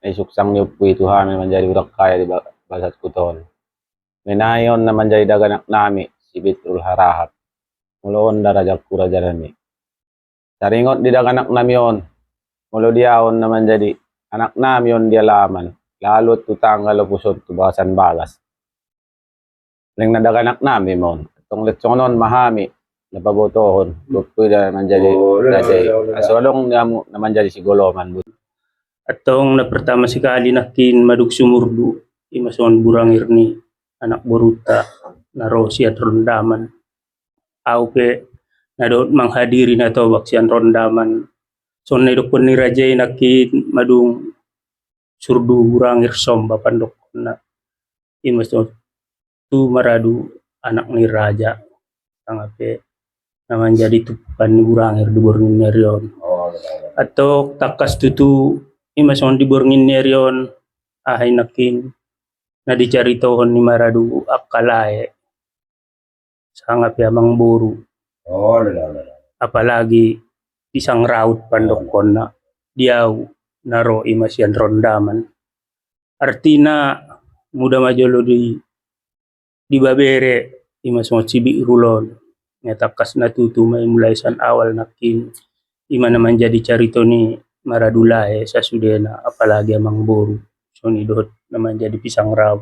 Ay suksang niyo po ito hamin manjari urak kaya di basat kuton. Minayon na manjari daganak nami si Bitrul Harahap. Muloon darajak kura jarami. Saringot di daganak nami yon. Mulo diaon naman jadi anak nami yon dia laman. Lalo tutanggal o pusot tubasan bagas. Ling nadaganak nami mon. Itong letsonon mahami. Napabotohon. Lupoy na naman jadi. Asolong naman jadi si Goloman. Atong na pertama sekali nakin madug sumurdu imason burangir ni anak boruta na rosi at rondaman au pe na doon menghadiri na to baksian rondaman son na dokon ni rajay nakin madung surdu burangir somba pandok na imason tu maradu anak ni raja sangape naman jadi tupukan ni burangir di borngin nerion atau takas tutu imason di borngin nerion ahay nakin na dicaritohon ni maradu akalae sanga piamang buru apalagi pisang raut pandokon na diaw naro imasian rondaman artina muda majolo di babere imason cibi rulon ngatakas na tutu may mulai san awal nakin ima naman jadi carito ni maradulae sa sudena apalagi amang boru so ni dot naman jadi pisang raw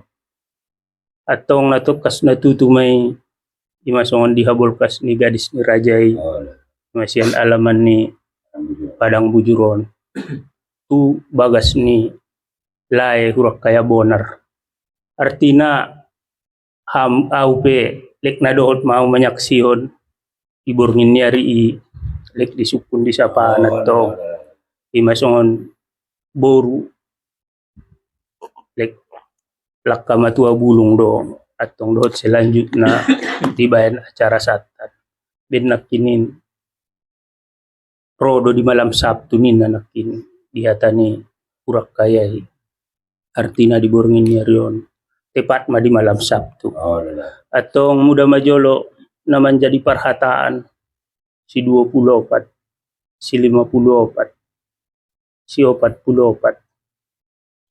atong natukas natutu may imasongon dihabolkas ni gadis ni rajay masian alaman ni padang bujuron tu bagas ni lae hurak kaya bonar artina ham aupe lek na doot mau manyaksihon iborngin niari i lek disukun di sapaan atong imasongon boru lek lakka matua bulung dong atong doot selanjut na tibayan acara satan ben nakinin rodo di malam Sabtu nin na nakin dihatani urak kayay artina diborngin niarion tepat ma di malam Sabtu atong muda majolo naman jadi parhataan si 24 si 54 si 44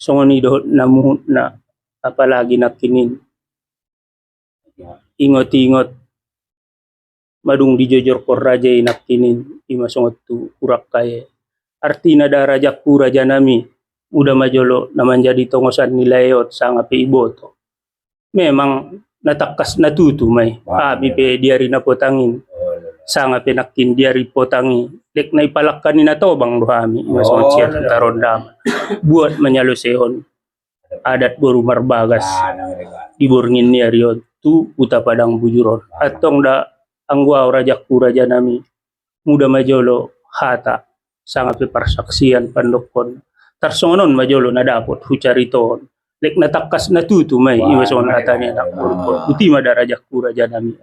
songoni dohot namuhut na apalagi nakinin ingot-ingot madung dijojor kor rajay nakinin imasongot tu urak kaya artina da rajak kura janami muda majolo naman jadi tongosan nilayot sanga pe iboto memang natakas natutu may abi pe diari na potangin sanga pe nakin diari potangi lek na ipalakkan ni natobang dohami imasongot siya tarondam buat menyalusehon adat boru marbagas diborngin ni arion tu uta padang bujuron atong da anggwa rajak kura janami muda majolo hata sanga pe persaksian pandokon tarsongon majolo na dapot hucariton lek natakas natutu may imason hatani anak boru uti madara rajak kura janami